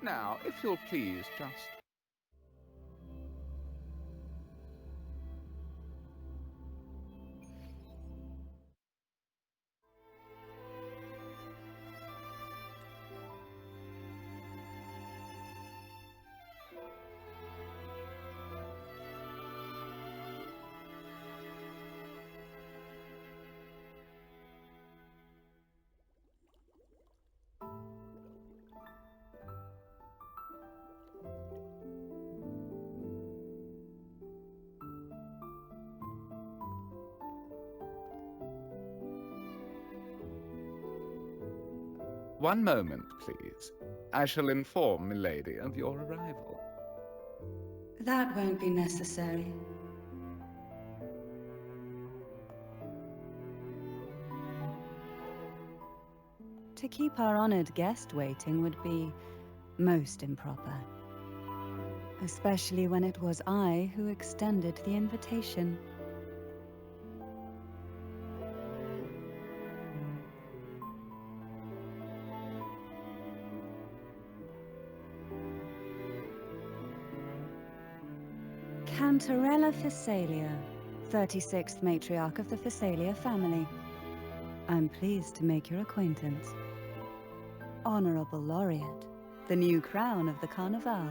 Now, if you'll please just... One moment, please. I shall inform milady of your arrival. That won't be necessary. To keep our honored guest waiting would be most improper. Especially when it was I who extended the invitation. Cantarella Phasalia, 36th matriarch of the Phasalia family. I'm pleased to make your acquaintance. Honorable Laureate, the new crown of the Carnival.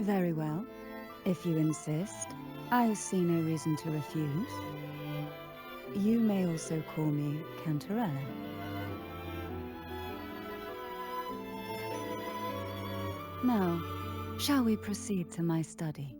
Very well. If you insist, I see no reason to refuse. You may also call me Cantarella. Now, shall we proceed to my study?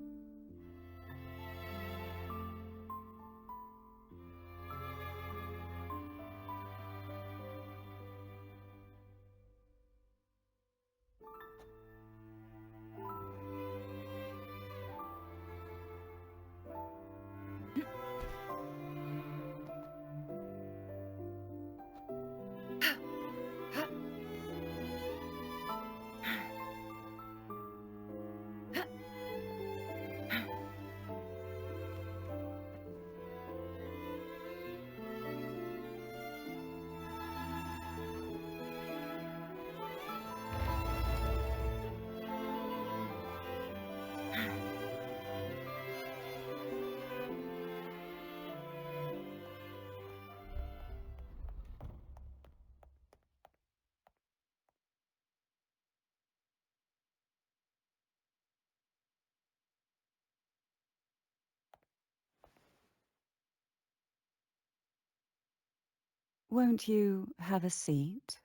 Won't you have a seat?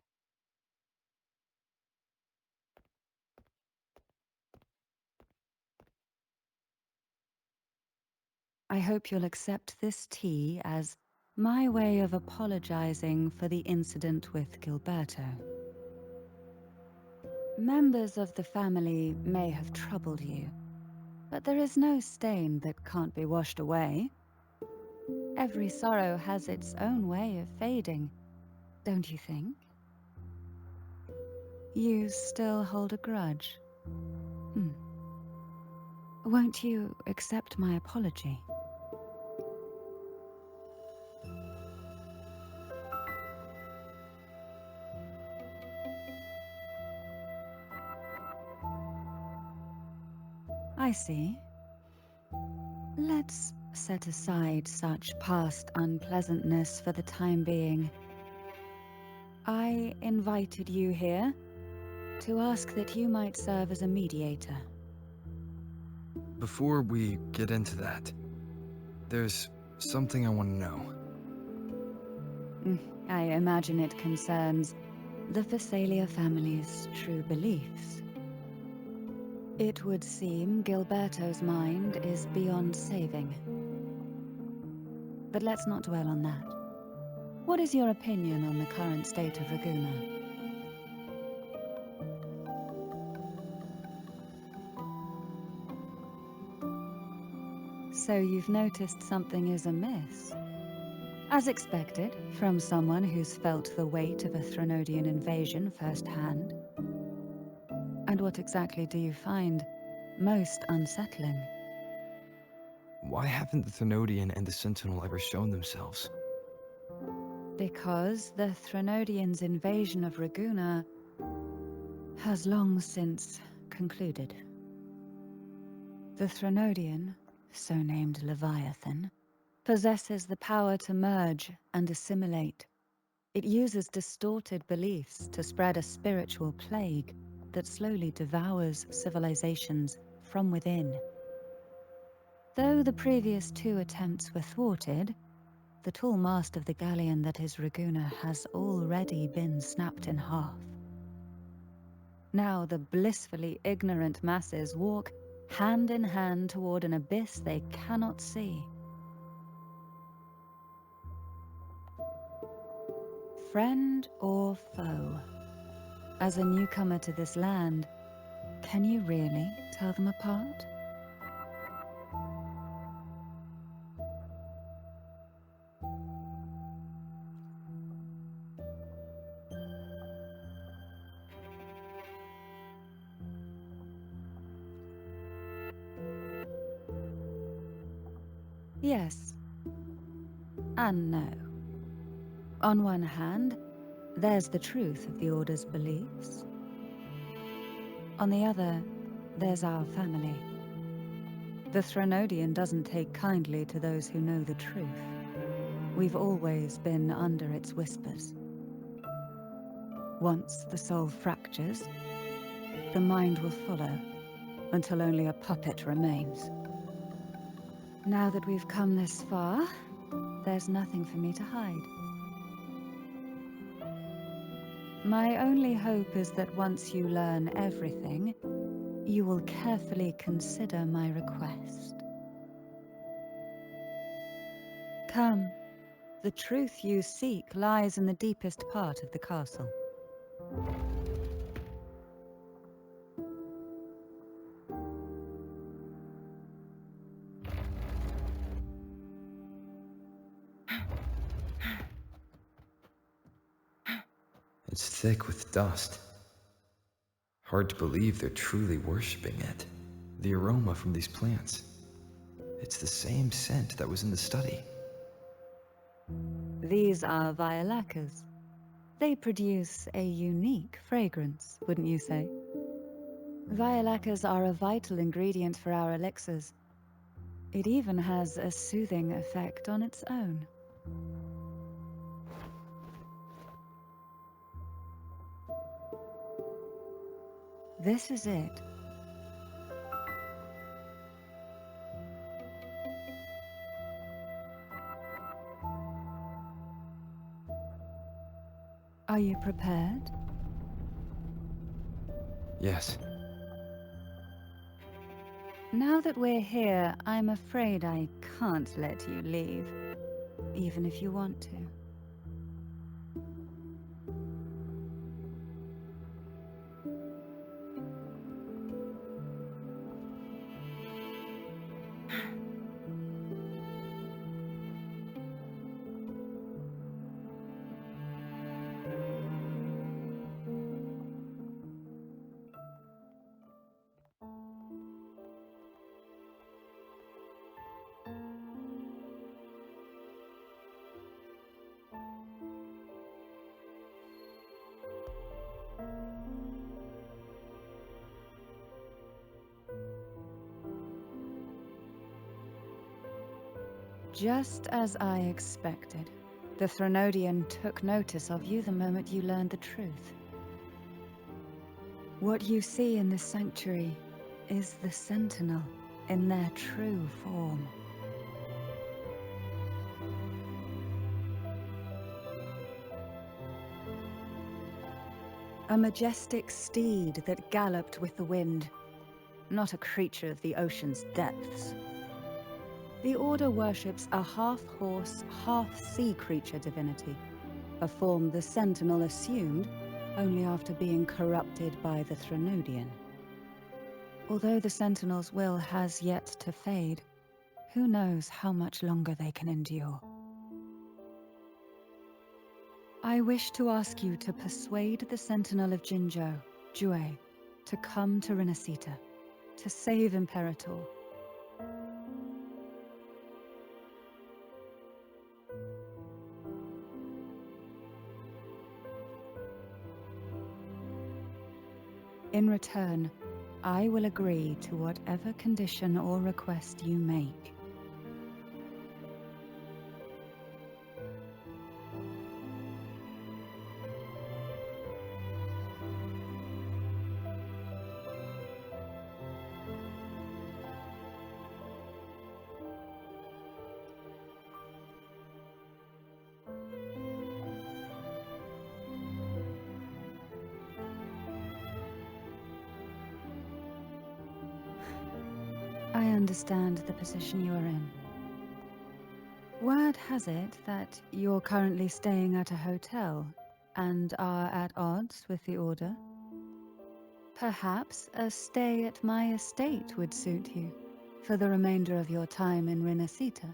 I hope you'll accept this tea as my way of apologizing for the incident with Gilberto. Members of the family may have troubled you, but there is no stain that can't be washed away. Every sorrow has its own way of fading, don't you think? You still hold a grudge? Won't you accept my apology? I see. Let's set aside such past unpleasantness for the time being. I invited you here to ask that you might serve as a mediator. Before we get into that, there's something I want to know. I imagine it concerns the Phasalia family's true beliefs. It would seem Gilberto's mind is beyond saving. But let's not dwell on that. What is your opinion on the current state of Laguna? So you've noticed something is amiss? As expected, from someone who's felt the weight of a Threnodian invasion firsthand. And what exactly do you find most unsettling? Why haven't the Thenodian and the Sentinel ever shown themselves? Because the Threnodians' invasion of Raguna has long since concluded. The Threnodian, so named Leviathan, possesses the power to merge and assimilate. It uses distorted beliefs to spread a spiritual plague that slowly devours civilizations from within. Though the previous two attempts were thwarted, the tall mast of the galleon that is Raguna has already been snapped in half. Now the blissfully ignorant masses walk hand in hand toward an abyss they cannot see. Friend or foe? As a newcomer to this land, can you really tell them apart? Yes and no. On one hand, there's the truth of the Order's beliefs. On the other, there's our family. The Threnodian doesn't take kindly to those who know the truth. We've always been under its whispers. Once the soul fractures, the mind will follow, until only a puppet remains. Now that we've come this far, there's nothing for me to hide. My only hope is that once you learn everything, you will carefully consider my request. Come, the truth you seek lies in the deepest part of the castle. It's thick with dust. Hard to believe they're truly worshipping it. The aroma from these plants. It's the same scent that was in the study. These are violacas. They produce a unique fragrance, wouldn't you say? Violacas are a vital ingredient for our elixirs. It even has a soothing effect on its own. This is it. Are you prepared? Yes. Now that we're here, I'm afraid I can't let you leave, even if you want to. Just as I expected. The Threnodian took notice of you the moment you learned the truth. What you see in this sanctuary is the Sentinel in their true form. A majestic steed that galloped with the wind, not a creature of the ocean's depths. The Order worships a half-horse, half-sea creature divinity, a form the Sentinel assumed only after being corrupted by the Threnodian. Although the Sentinel's will has yet to fade, who knows how much longer they can endure. I wish to ask you to persuade the Sentinel of Jinzhou, Jue, to come to Renacita, to save Imperator. In return, I will agree to whatever condition or request you make. I understand the position you are in. Word has it that you're currently staying at a hotel and are at odds with the Order. Perhaps a stay at my estate would suit you for the remainder of your time in Rinasita.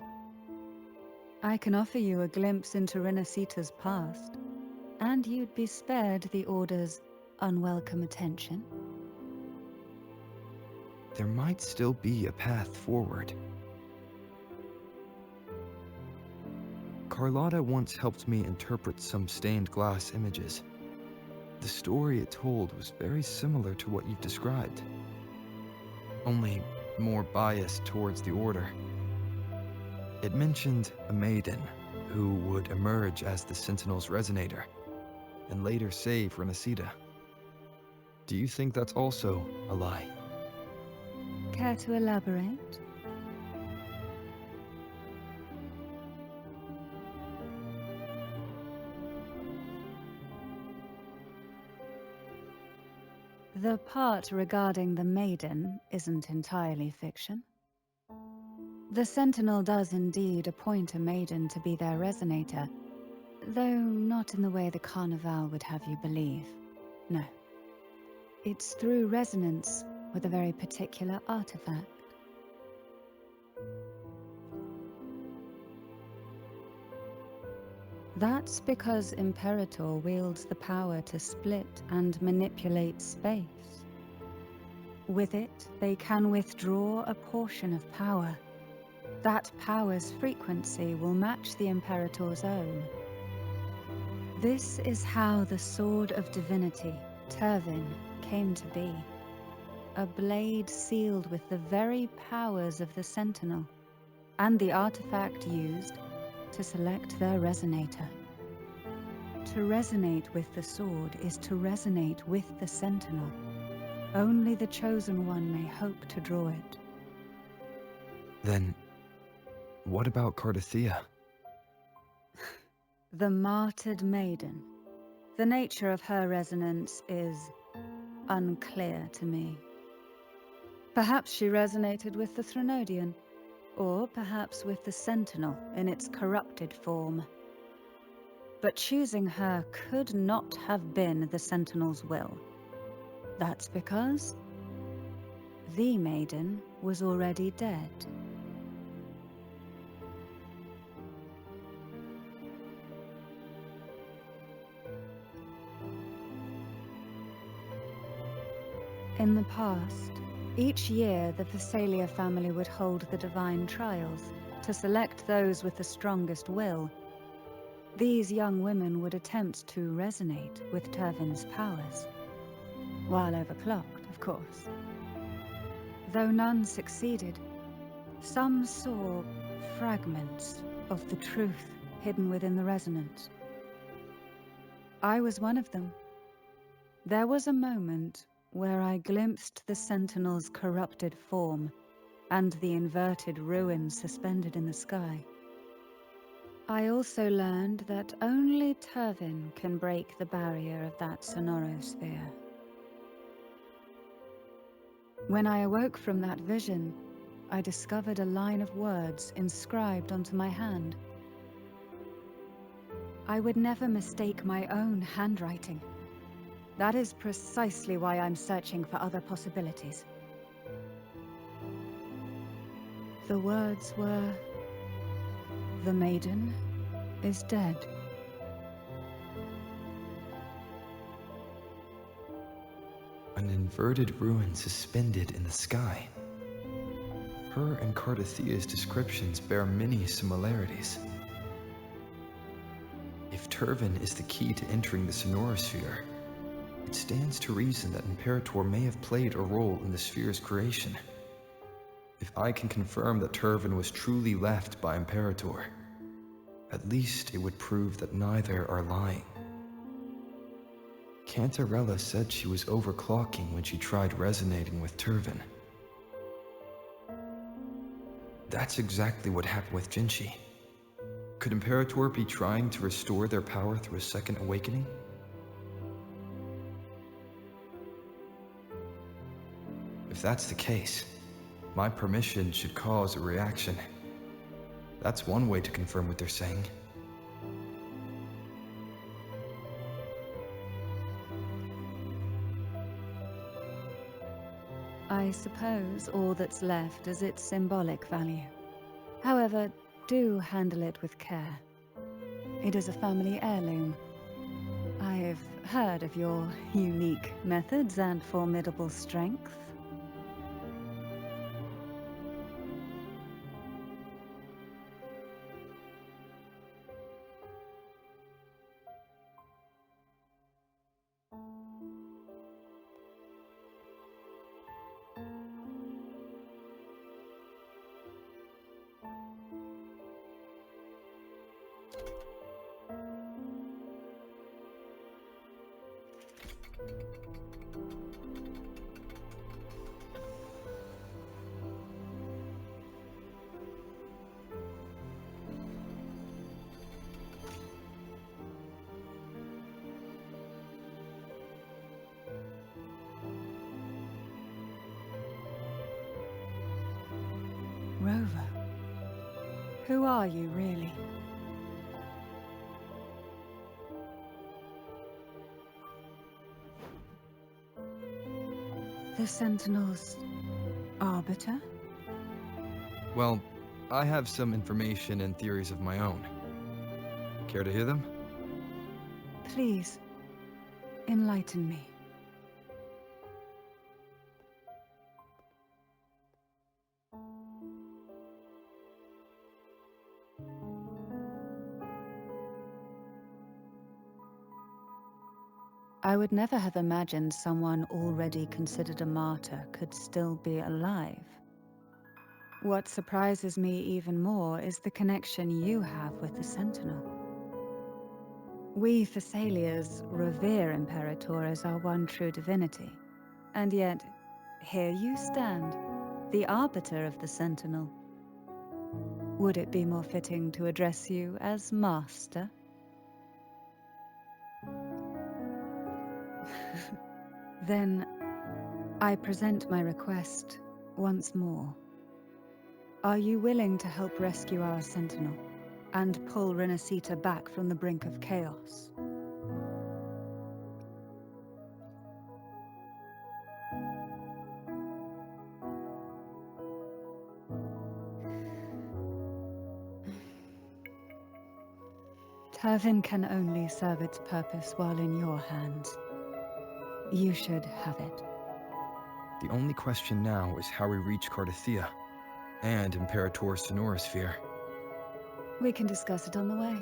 I can offer you a glimpse into Rinasita's past, and you'd be spared the Order's unwelcome attention. There might still be a path forward. Carlotta once helped me interpret some stained glass images. The story it told was very similar to what you've described, only more biased towards the Order. It mentioned a maiden who would emerge as the Sentinel's resonator and later save Renacida. Do you think that's also a lie? Care to elaborate? The part regarding the maiden isn't entirely fiction. The Sentinel does indeed appoint a maiden to be their resonator, though not in the way the Carnival would have you believe. No. It's through resonance with a very particular artifact. That's because Imperator wields the power to split and manipulate space. With it, they can withdraw a portion of power. That power's frequency will match the Imperator's own. This is how the Sword of Divinity, Turvin, came to be. A blade sealed with the very powers of the Sentinel, and the artifact used to select their resonator. To resonate with the sword is to resonate with the Sentinel. Only the Chosen One may hope to draw it. Then, what about Cardathea? The martyred maiden. The nature of her resonance is unclear to me. Perhaps she resonated with the Threnodian, or perhaps with the Sentinel in its corrupted form. But choosing her could not have been the Sentinel's will. That's because the maiden was already dead. In the past, each year the Thessalia family would hold the Divine Trials to select those with the strongest will. These young women would attempt to resonate with Turvin's powers, while overclocked, of course. Though none succeeded, some saw fragments of the truth hidden within the resonance. I was one of them. There was a moment where I glimpsed the Sentinel's corrupted form and the inverted ruins suspended in the sky. I also learned that only Turvin can break the barrier of that sonorosphere. When I awoke from that vision, I discovered a line of words inscribed onto my hand. I would never mistake my own handwriting. That is precisely why I'm searching for other possibilities. The words were, "The maiden is dead." An inverted ruin suspended in the sky. Her and Cardathea's descriptions bear many similarities. If Turvin is the key to entering the sonorosphere, it stands to reason that Imperator may have played a role in the sphere's creation. If I can confirm that Turvin was truly left by Imperator, at least it would prove that neither are lying. Cantarella said she was overclocking when she tried resonating with Turvin. That's exactly what happened with Jinchi. Could Imperator be trying to restore their power through a second awakening? If that's the case, my permission should cause a reaction. That's one way to confirm what they're saying. I suppose all that's left is its symbolic value. However, do handle it with care. It is a family heirloom. I've heard of your unique methods and formidable strength. Rover, who are you really? The Sentinel's arbiter? Well, I have some information and theories of my own. Care to hear them? Please, enlighten me. I would never have imagined someone already considered a martyr could still be alive. What surprises me even more is the connection you have with the Sentinel. We Thessalians revere Imperator as our one true divinity, and yet, here you stand, the arbiter of the Sentinel. Would it be more fitting to address you as Master? Then, I present my request once more. Are you willing to help rescue our Sentinel and pull Renacita back from the brink of chaos? Turvin can only serve its purpose while in your hands. You should have it. The only question now is how we reach Cardathia and Imperator's Sonorosphere. We can discuss it on the way.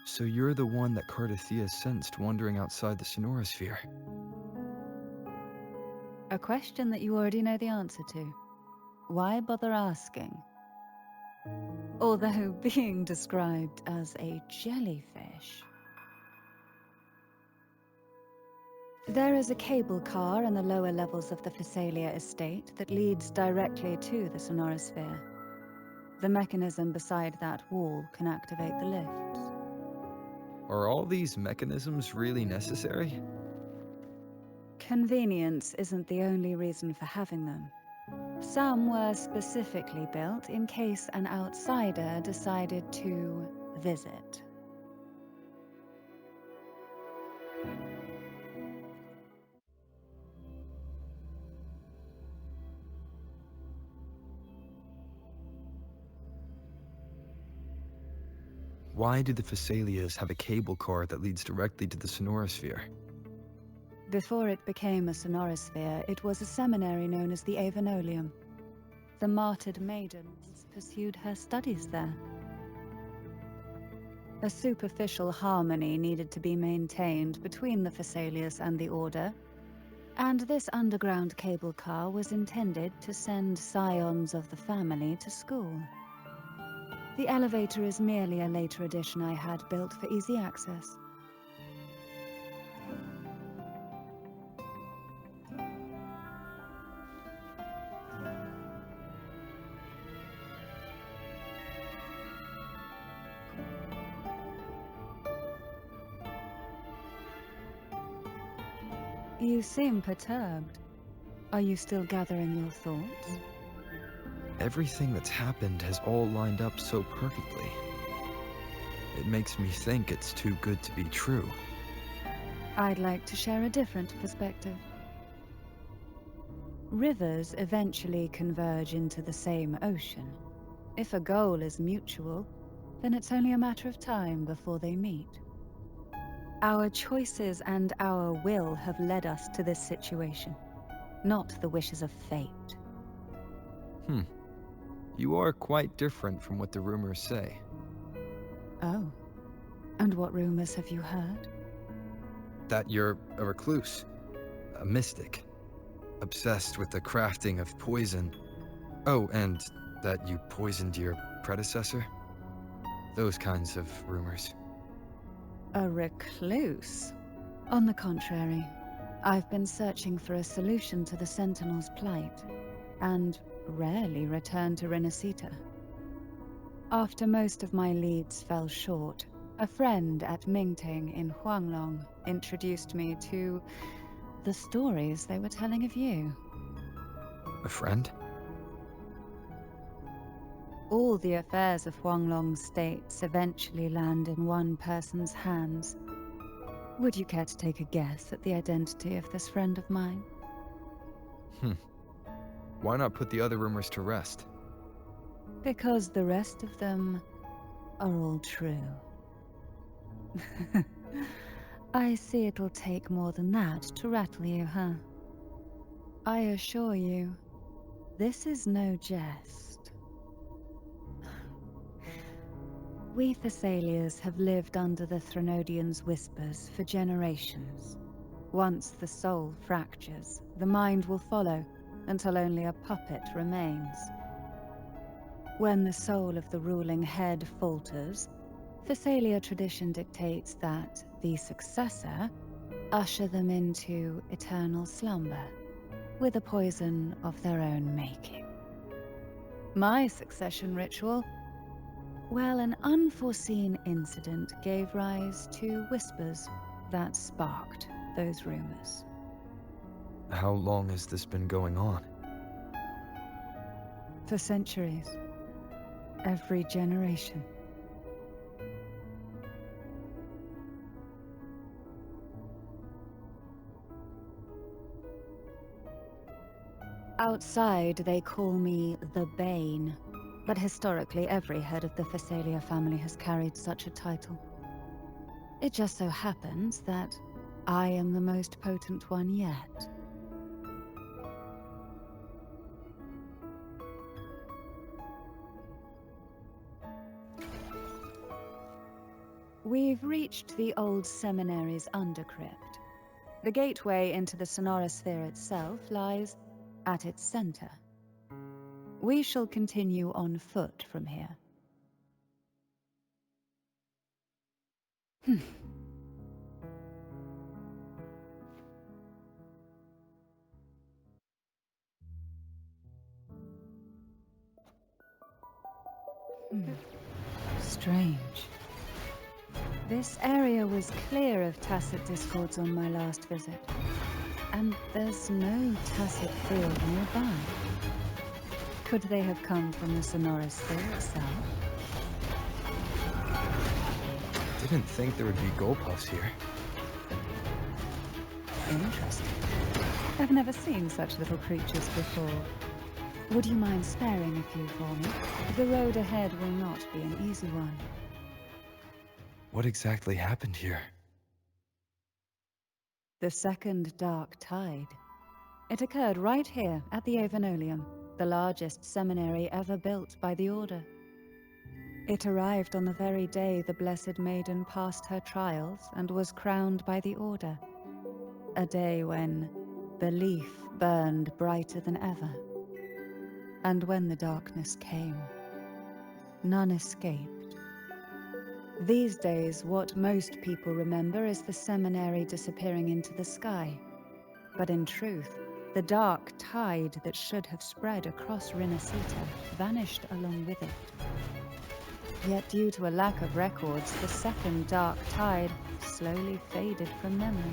So you're the one that Cardathia sensed wandering outside the Sonorosphere? A question that you already know the answer to. Why bother asking? Although being described as a jellyfish. There is a cable car in the lower levels of the Phasalia estate that leads directly to the Sonorosphere. The mechanism beside that wall can activate the lifts. Are all these mechanisms really necessary? Convenience isn't the only reason for having them. Some were specifically built in case an outsider decided to visit. Why do the Phasalias have a cable car that leads directly to the Sonorosphere? Before it became a Sonorosphere, it was a seminary known as the Avenolium. The martyred maiden pursued her studies there. A superficial harmony needed to be maintained between the Phasaelius and the Order, and this underground cable car was intended to send scions of the family to school. The elevator is merely a later addition I had built for easy access. You seem perturbed. Are you still gathering your thoughts? Everything that's happened has all lined up so perfectly. It makes me think it's too good to be true. I'd like to share a different perspective. Rivers eventually converge into the same ocean. If a goal is mutual, then it's only a matter of time before they meet. Our choices and our will have led us to this situation, not the wishes of fate. You are quite different from what the rumors say. Oh, and what rumors have you heard? That you're a recluse, a mystic, obsessed with the crafting of poison. Oh, and that you poisoned your predecessor? Those kinds of rumors. A recluse? On the contrary, I've been searching for a solution to the Sentinel's plight, and rarely return to Renacita. After most of my leads fell short, a friend at Mingting in Huanglong introduced me to the stories they were telling of you. A friend? All the affairs of Huanglong's states eventually land in one person's hands. Would you care to take a guess at the identity of this friend of mine? Why not put the other rumors to rest? Because the rest of them are all true. I see it'll take more than that to rattle you, huh? I assure you, this is no jest. We Thessalians have lived under the Threnodians' whispers for generations. Once the soul fractures, the mind will follow, until only a puppet remains. When the soul of the ruling head falters, Thessalia tradition dictates that the successor usher them into eternal slumber, with a poison of their own making. My succession ritual, well, an unforeseen incident gave rise to whispers that sparked those rumors. How long has this been going on? For centuries. Every generation. Outside, they call me the Bane, but historically every head of the Phasalia family has carried such a title. It just so happens that I am the most potent one yet. We've reached the old seminary's undercrypt. The gateway into the Sonorosphere itself lies at its center. We shall continue on foot from here. Strange. This area was clear of tacit discords on my last visit, and there's no tacit field nearby. Could they have come from the Sonorosphere itself? Didn't think there would be Golpuffs here. Interesting. I've never seen such little creatures before. Would you mind sparing a few for me? The road ahead will not be an easy one. What exactly happened here? The second dark tide. It occurred right here at the Avenolium, the largest seminary ever built by the Order. It arrived on the very day the Blessed Maiden passed her trials and was crowned by the Order. A day when belief burned brighter than ever. And when the darkness came, none escaped. These days, what most people remember is the seminary disappearing into the sky. But in truth, the dark tide that should have spread across Rinasita vanished along with it. Yet due to a lack of records, the second dark tide slowly faded from memory.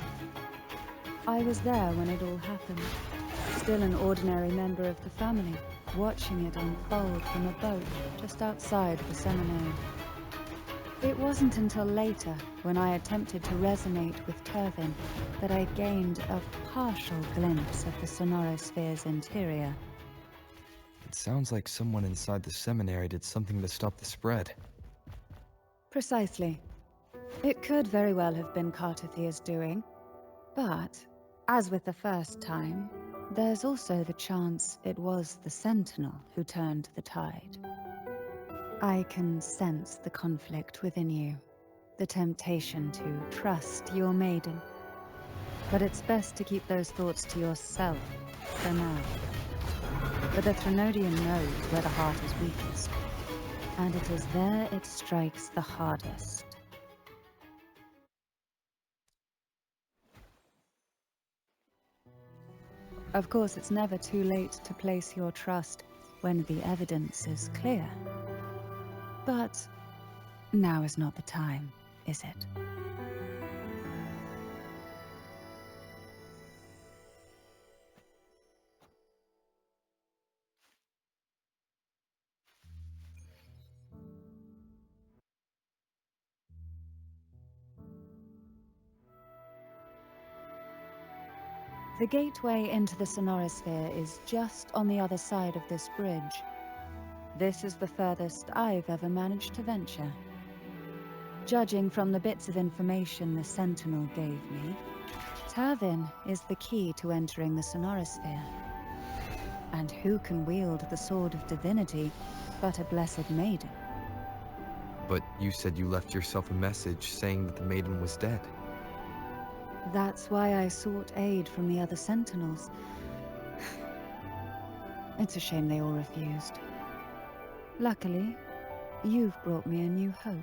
I was there when it all happened, still an ordinary member of the family, watching it unfold from a boat just outside the seminary. It wasn't until later, when I attempted to resonate with Turvin, that I gained a partial glimpse of the sonorosphere's interior. It sounds like someone inside the seminary did something to stop the spread. Precisely. It could very well have been Cartothea's doing, but, as with the first time, there's also the chance it was the Sentinel who turned the tide. I can sense the conflict within you, the temptation to trust your maiden. But it's best to keep those thoughts to yourself for now. For the Threnodian knows where the heart is weakest, and it is there it strikes the hardest. Of course, it's never too late to place your trust when the evidence is clear. But now is not the time, is it? The gateway into the sonorosphere is just on the other side of this bridge. This is the furthest I've ever managed to venture. Judging from the bits of information the Sentinel gave me, Turvin is the key to entering the sonorosphere. And who can wield the Sword of Divinity but a Blessed Maiden? But you said you left yourself a message saying that the maiden was dead. That's why I sought aid from the other Sentinels. It's a shame they all refused. Luckily, you've brought me a new hope.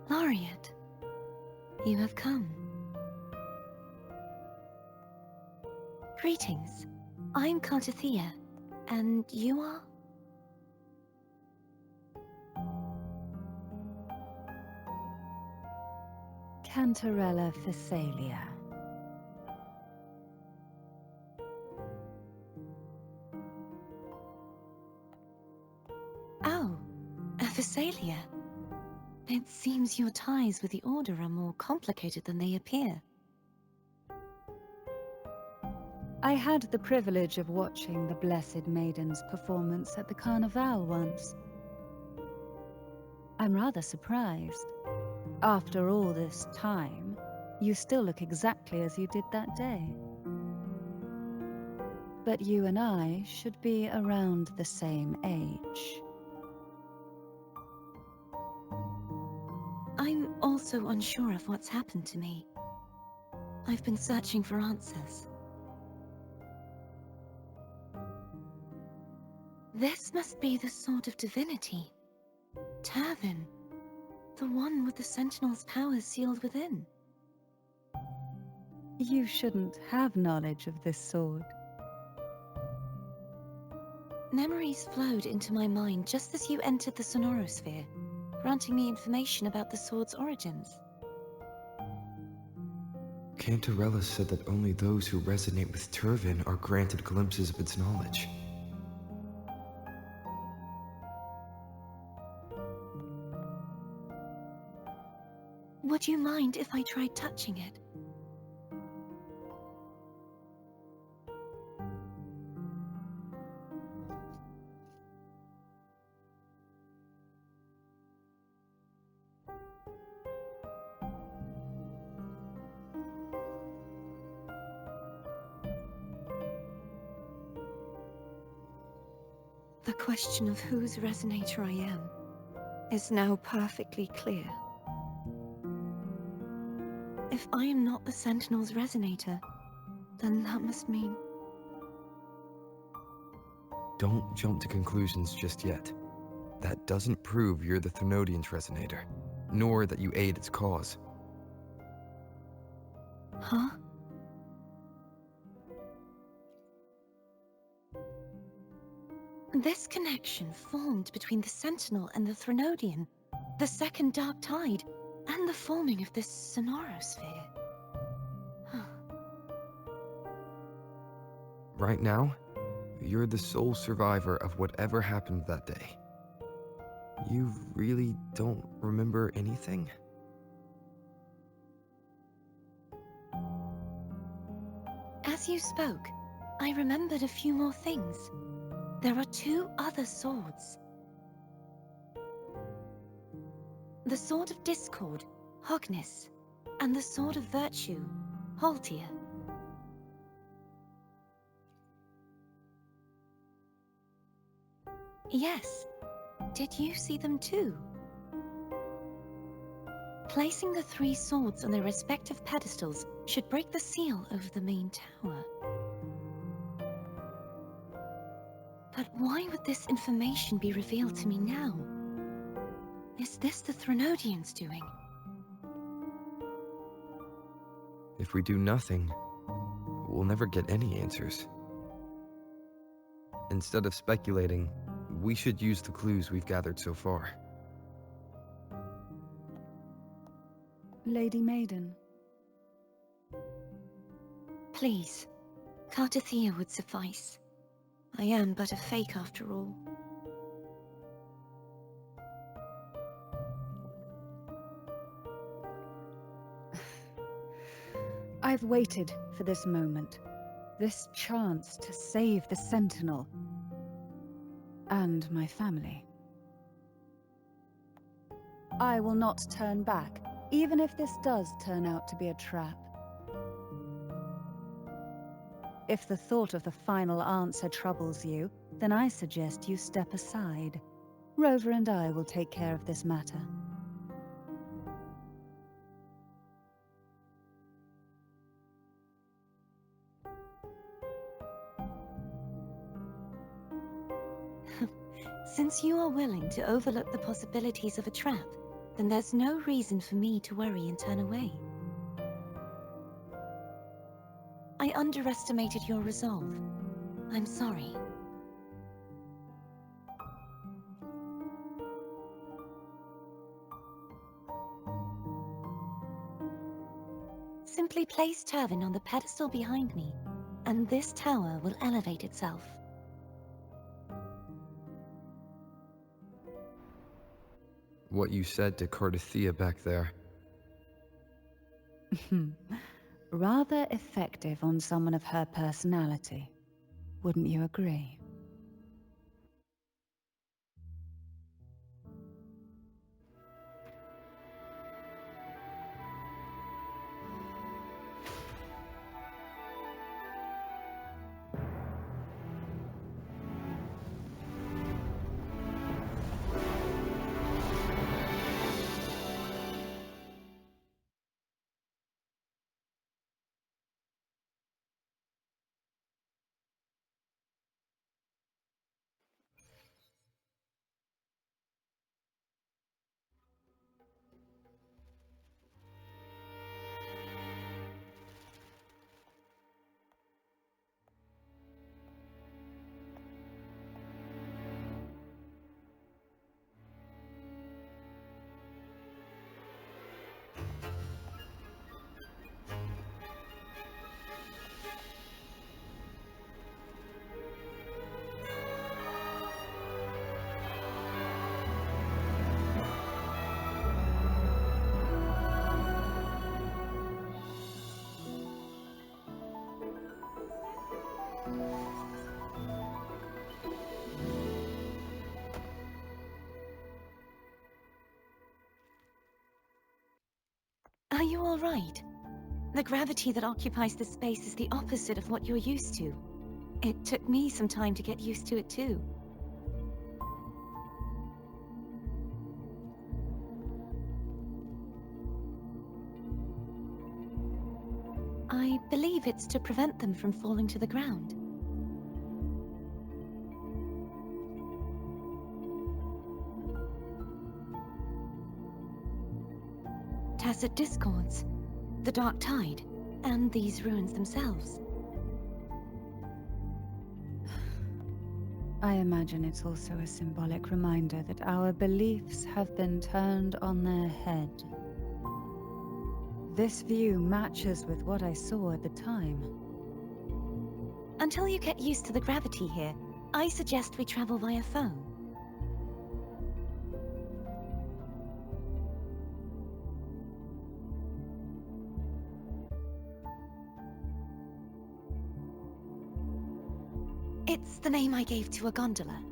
Laureate, you have come. Greetings. I'm Cartothea, and you are? Cantarella Phasalia. Oh, a Phasalia. It seems your ties with the Order are more complicated than they appear. I had the privilege of watching the Blessed Maiden's performance at the Carnival once. I'm rather surprised. After all this time, you still look exactly as you did that day. But you and I should be around the same age. I'm also unsure of what's happened to me. I've been searching for answers. This must be the sword of divinity. Turvin. The one with the Sentinel's powers sealed within. You shouldn't have knowledge of this sword. Memories flowed into my mind just as you entered the Sonorosphere, granting me information about the sword's origins. Cantarella said that only those who resonate with Turvin are granted glimpses of its knowledge. Would you mind if I tried touching it? The question of whose resonator I am is now perfectly clear. If I am not the Sentinel's resonator, then that must mean... Don't jump to conclusions just yet. That doesn't prove you're the Thenodian's resonator, nor that you aid its cause. Huh? This connection formed between the Sentinel and the Thenodian, the second Dark Tide, and the forming of this Sonorosphere. Right now, you're the sole survivor of whatever happened that day. You really don't remember anything? As you spoke, I remembered a few more things. There are 2 other swords. The Sword of Discord, Hognis, and the Sword of Virtue, Haltia. Yes. Did you see them too? Placing the 3 swords on their respective pedestals should break the seal over the main tower. But why would this information be revealed to me now? Is this the Thenodian's doing? If we do nothing, we'll never get any answers. Instead of speculating, we should use the clues we've gathered so far. Lady Maiden. Please, Cartathea would suffice. I am but a fake after all. I've waited for this moment, this chance to save the Sentinel and my family. I will not turn back, even if this does turn out to be a trap. If the thought of the final answer troubles you, then I suggest you step aside. Rover and I will take care of this matter. Since you are willing to overlook the possibilities of a trap, then there's no reason for me to worry and turn away. I underestimated your resolve. I'm sorry. Simply place Turvin on the pedestal behind me, and this tower will elevate itself. What you said to Cartathea back there. Rather effective on someone of her personality. Wouldn't you agree? Are you all right? The gravity that occupies this space is the opposite of what you're used to. It took me some time to get used to it too. I believe it's to prevent them from falling to the ground. Tacit discords, the dark tide, and these ruins themselves. I imagine it's also a symbolic reminder that our beliefs have been turned on their head. This view matches with what I saw at the time. Until you get used to the gravity here, I suggest we travel via phone. It's the name I gave to a gondola.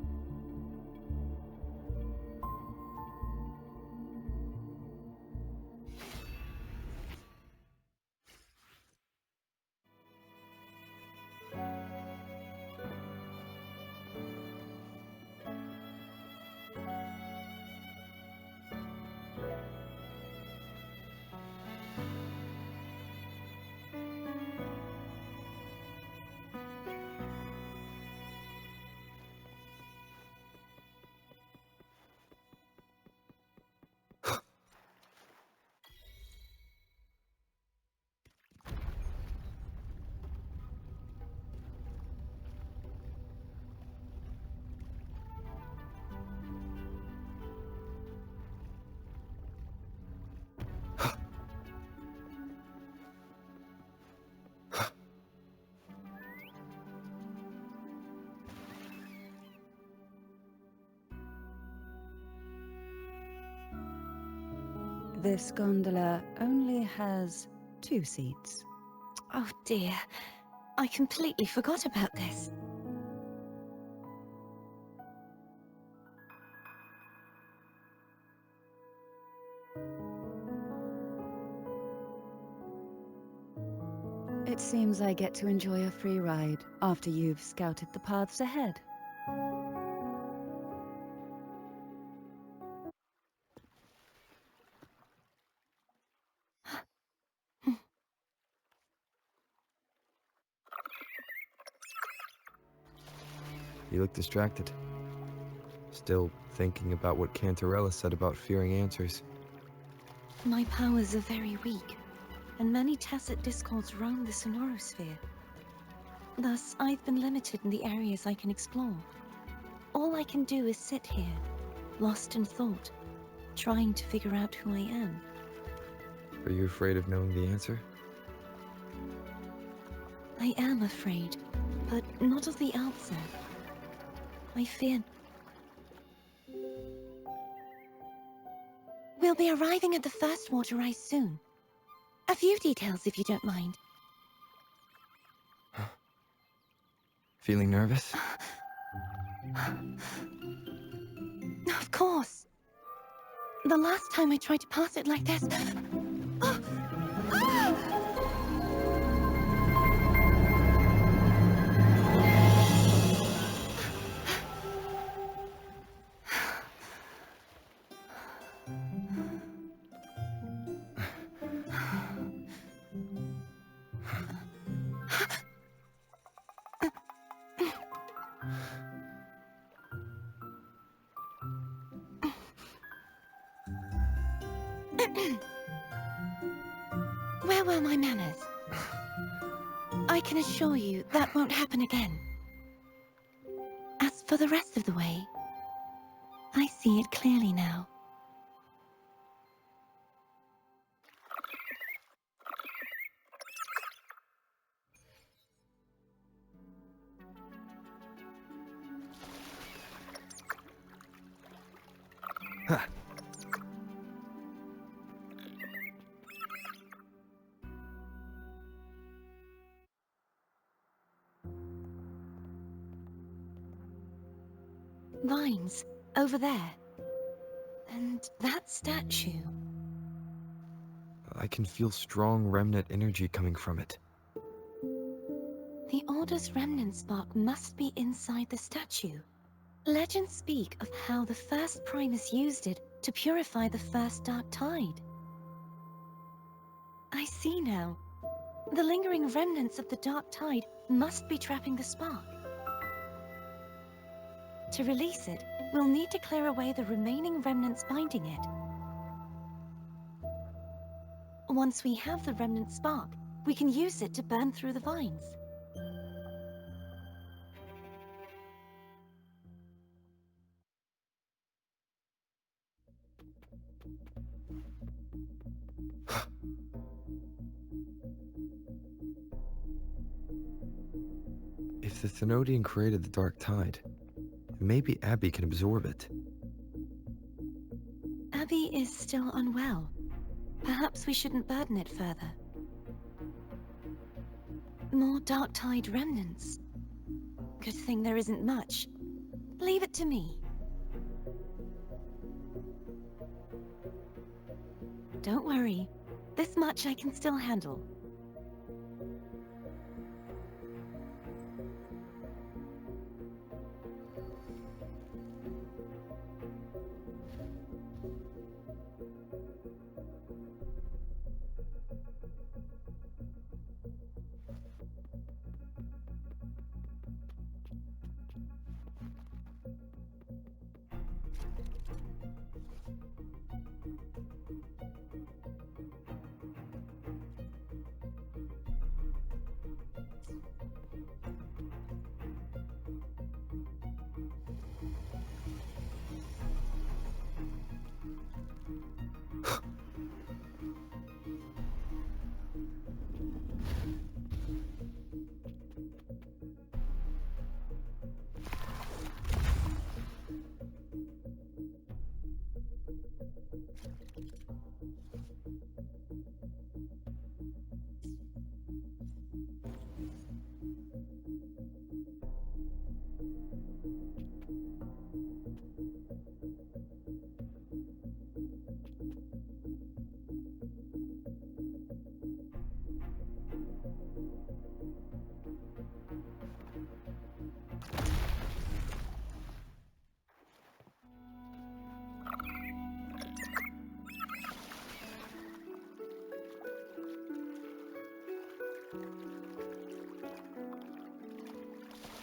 This gondola only has 2 seats. Oh dear, I completely forgot about this. It seems I get to enjoy a free ride after you've scouted the paths ahead. You look distracted. Still thinking about what Cantarella said about fearing answers. My powers are very weak, and many tacit discords roam the sonorosphere. Thus, I've been limited in the areas I can explore. All I can do is sit here, lost in thought, trying to figure out who I am. Are you afraid of knowing the answer? I am afraid, but not of the answer. I fear... We'll be arriving at the first water rise soon. A few details, if you don't mind. Feeling nervous? Of course. The last time I tried to pass it like this... Oh! Ah! Where were my manners? I can assure you that won't happen again. As for the rest of the way, I see it clearly now. Ha! Vines, over there. And that statue. I can feel strong remnant energy coming from it. The Order's remnant spark must be inside the statue. Legends speak of how the first Primus used it to purify the first Dark Tide. I see now. The lingering remnants of the Dark Tide must be trapping the spark. To release it, we'll need to clear away the remaining remnants binding it. Once we have the remnant spark, we can use it to burn through the vines. If the Thenodian created the Dark Tide, maybe Abby can absorb it. Abby is still unwell. Perhaps we shouldn't burden it further. More Dark Tide remnants. Good thing there isn't much. Leave it to me. Don't worry. This much I can still handle.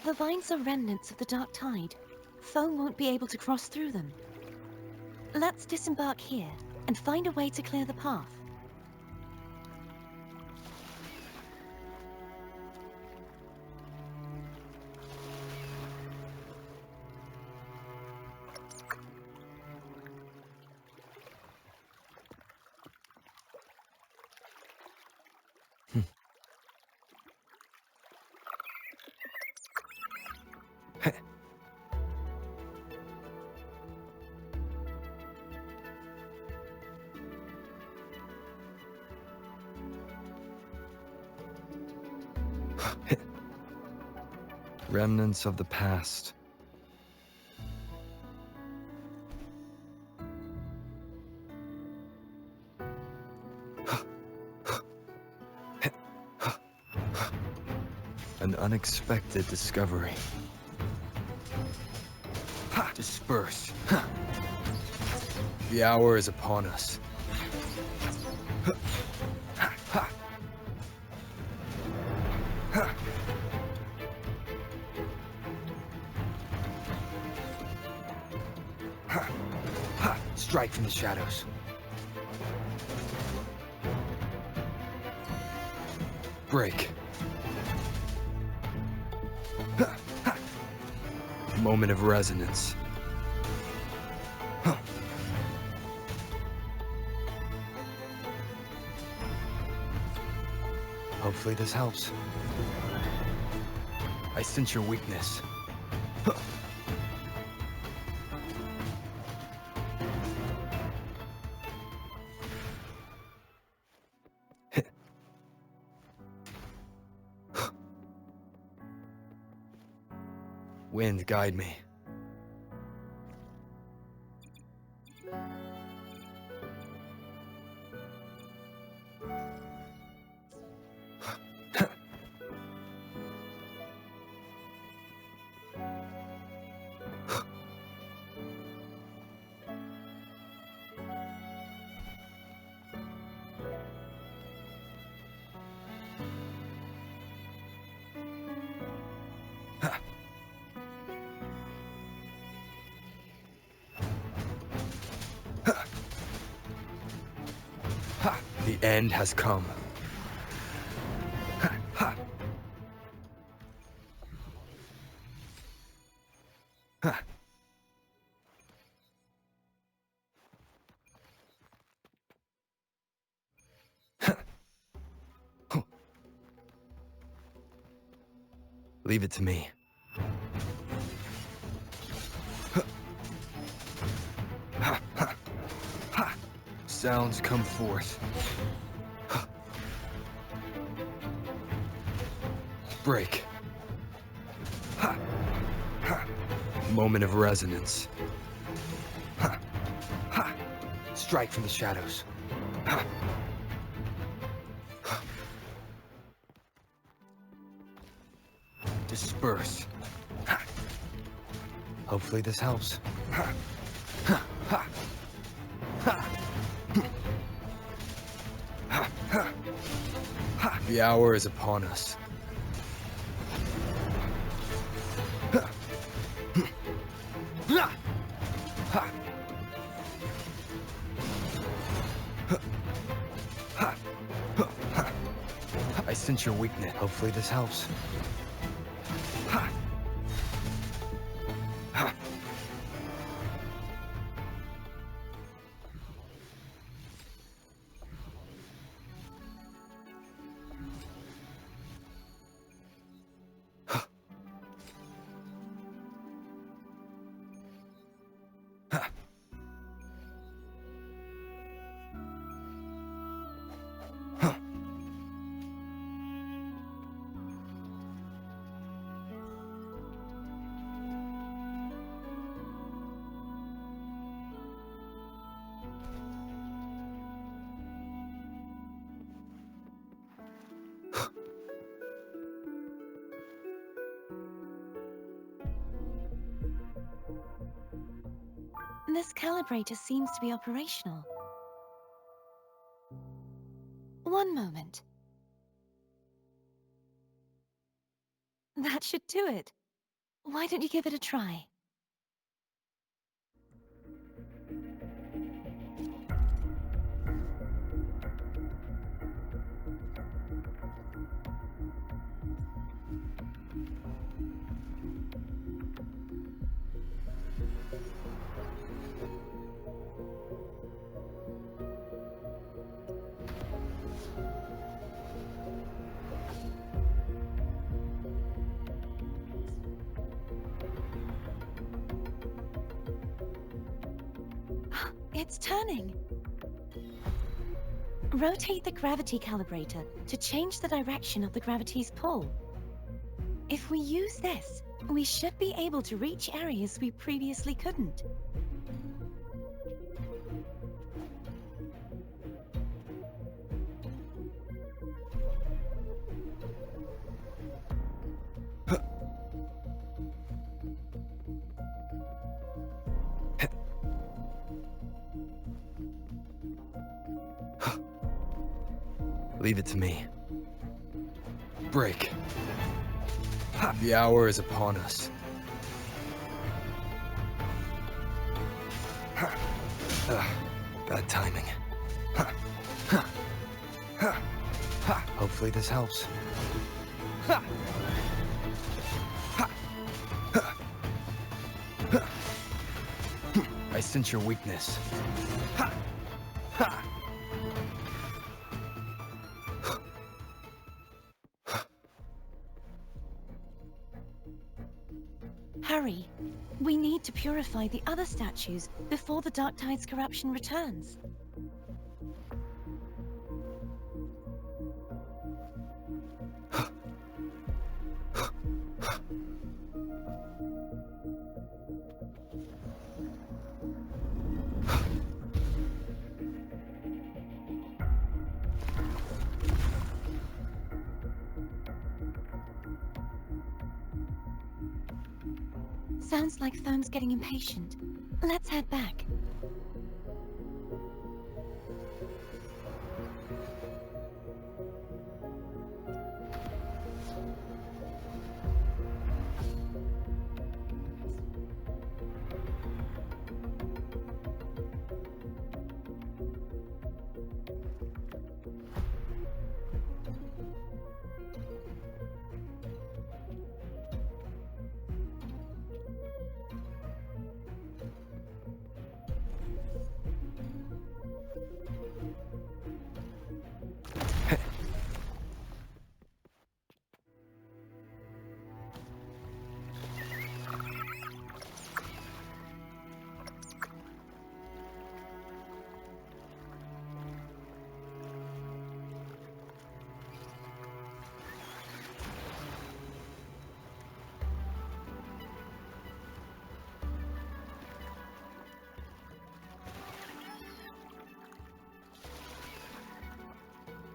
The vines are remnants of the Dark Tide. Foe won't be able to cross through them. Let's disembark here and find a way to clear the path. Remnants of the past. An unexpected discovery. Disperse. The hour is upon us. Strike from the shadows. Break. Moment of resonance. Hopefully this helps. I sense your weakness. Wind, guide me. The end has come. Ha, ha. Ha. Ha. Huh. Leave it to me. Ha. Ha, ha, ha. Sounds come forth. Ha. Break. Ha. Ha. Moment of resonance. Ha. Ha. Strike from the shadows. Ha. Ha. Disperse. Ha. Hopefully this helps. Ha. Ha. Ha. Ha. Ha. Ha. Ha. The hour is upon us. Ha. Ha. Ha. Ha. Ha. Ha. I sense your weakness. Hopefully this helps. Ha. Ha. Ha. Huh. This calibrator seems to be operational. One moment. That should do it. Why don't you give it a try? It's turning. Rotate the gravity calibrator to change the direction of the gravity's pull. If we use this, we should be able to reach areas we previously couldn't. Leave it to me. Break. Ha. The hour is upon us. Ha. Bad timing. Ha. Ha. Ha. Ha. Hopefully this helps. Ha. Ha. Ha. Ha. I sense your weakness. Ha. Ha. Hurry. We need to purify the other statues before the Dark Tide's corruption returns. Sounds like Therm's getting impatient. Let's head back.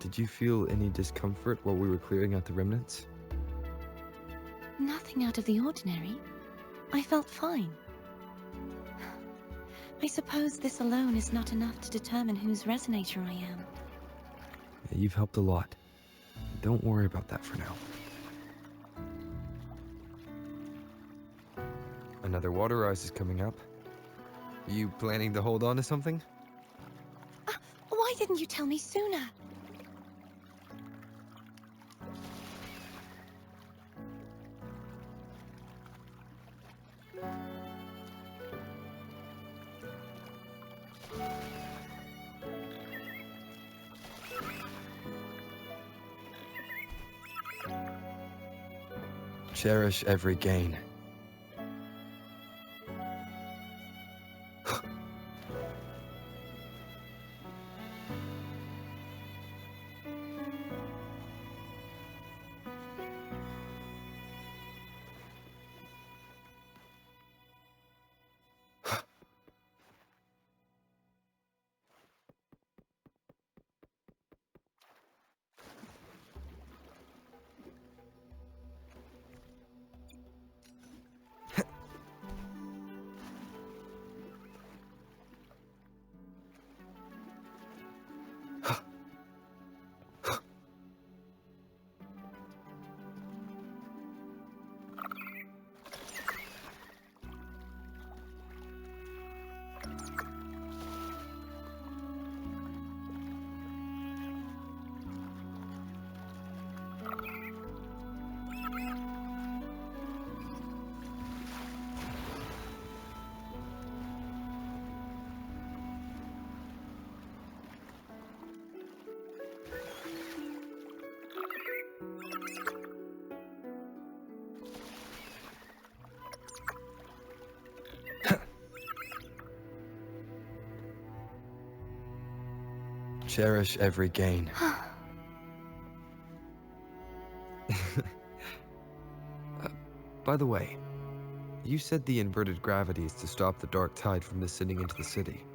Did you feel any discomfort while we were clearing out the remnants? Nothing out of the ordinary. I felt fine. I suppose this alone is not enough to determine whose resonator I am. Yeah, you've helped a lot. Don't worry about that for now. Another water rise is coming up. Are you planning to hold on to something? Why didn't you tell me sooner? Cherish every gain. Cherish every gain. By the way, you said the inverted gravity is to stop the dark tide from descending into the city.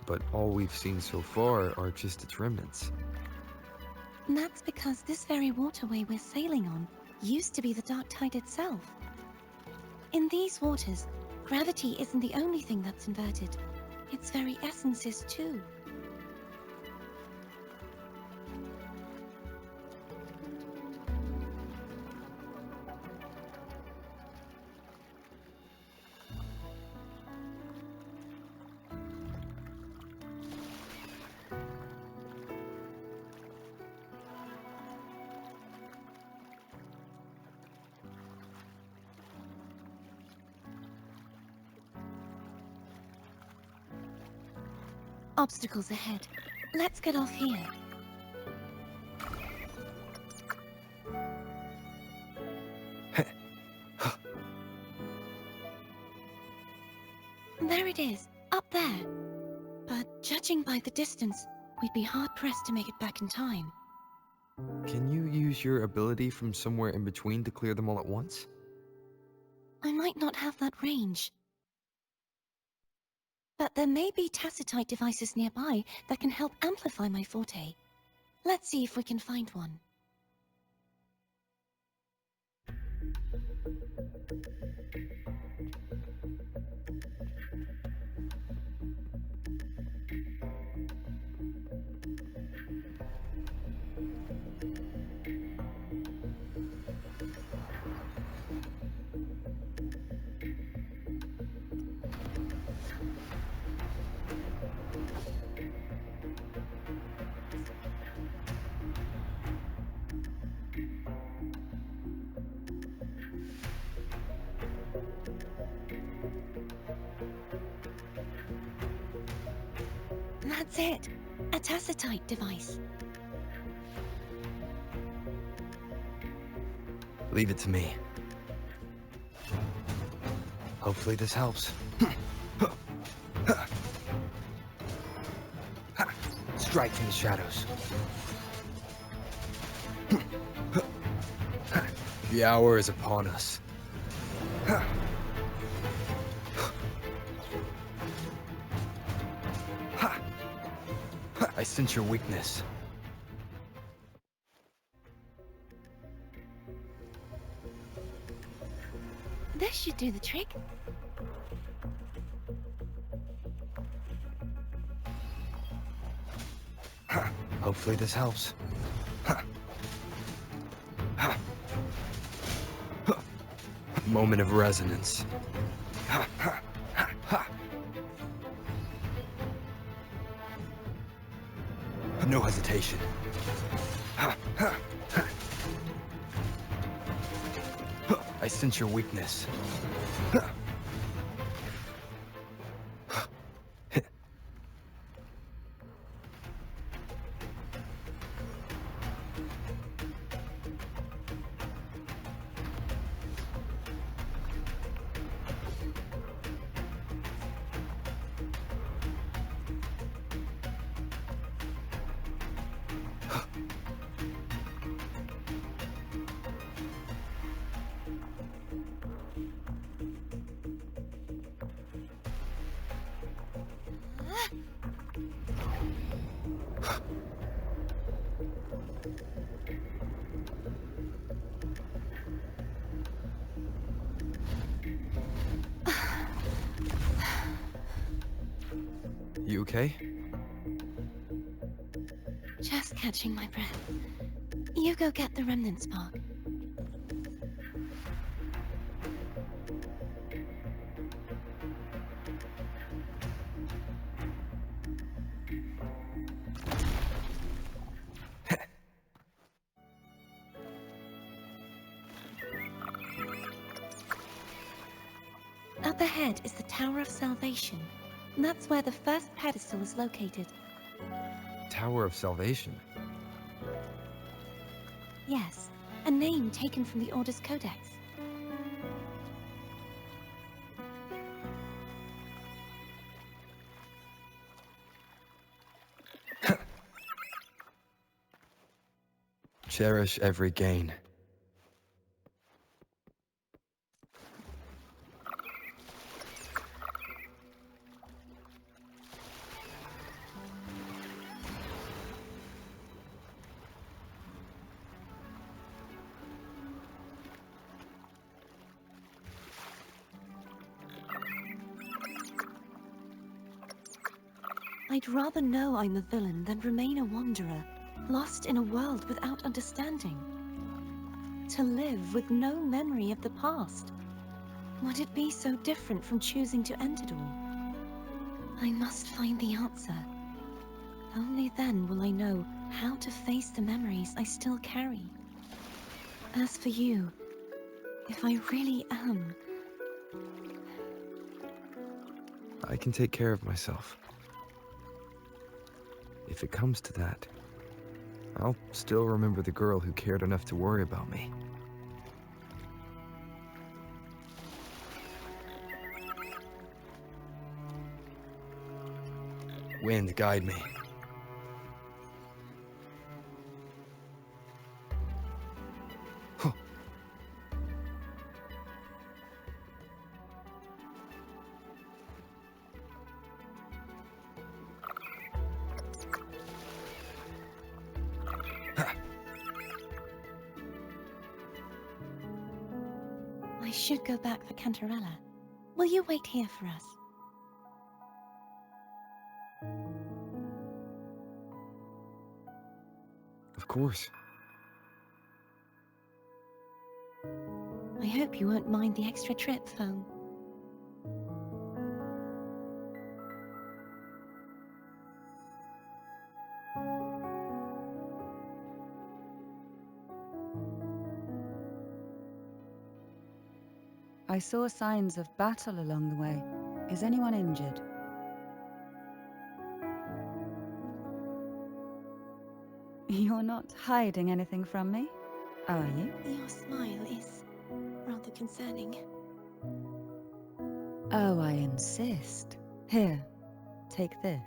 But all we've seen so far are just its remnants. That's because this very waterway we're sailing on used to be the dark tide itself. In these waters, gravity isn't the only thing that's inverted. Its very essence is too. Obstacles ahead. Let's get off here. There it is, up there. But judging by the distance, we'd be hard-pressed to make it back in time. Can you use your ability from somewhere in between to clear them all at once? I might not have that range. But there may be tacitite devices nearby that can help amplify my forte. Let's see if we can find one. That's it! A tacitite device. Leave it to me. Hopefully this helps. Strike from the shadows. The hour is upon us. I sense your weakness. This should do the trick. Hopefully this helps. Moment of resonance. No hesitation. I sense your weakness. You okay? Just catching my breath. You go get the remnant spark. Up ahead is the Tower of Salvation. That's where the first pedestal is located. Tower of Salvation. Yes, a name taken from the Order's Codex. Cherish every gain. I'd rather know I'm a villain than remain a wanderer, lost in a world without understanding. To live with no memory of the past. Would it be so different from choosing to end it all? I must find the answer. Only then will I know how to face the memories I still carry. As for you, if I really am... I can take care of myself. If it comes to that, I'll still remember the girl who cared enough to worry about me. Wind, guide me. Huh. I should go back for Cantarella. Will you wait here for us? Of course. I hope you won't mind the extra trip, Foam. I saw signs of battle along the way. Is anyone injured? You're not hiding anything from me, are you? Your smile is rather concerning. Oh, I insist. Here, take this.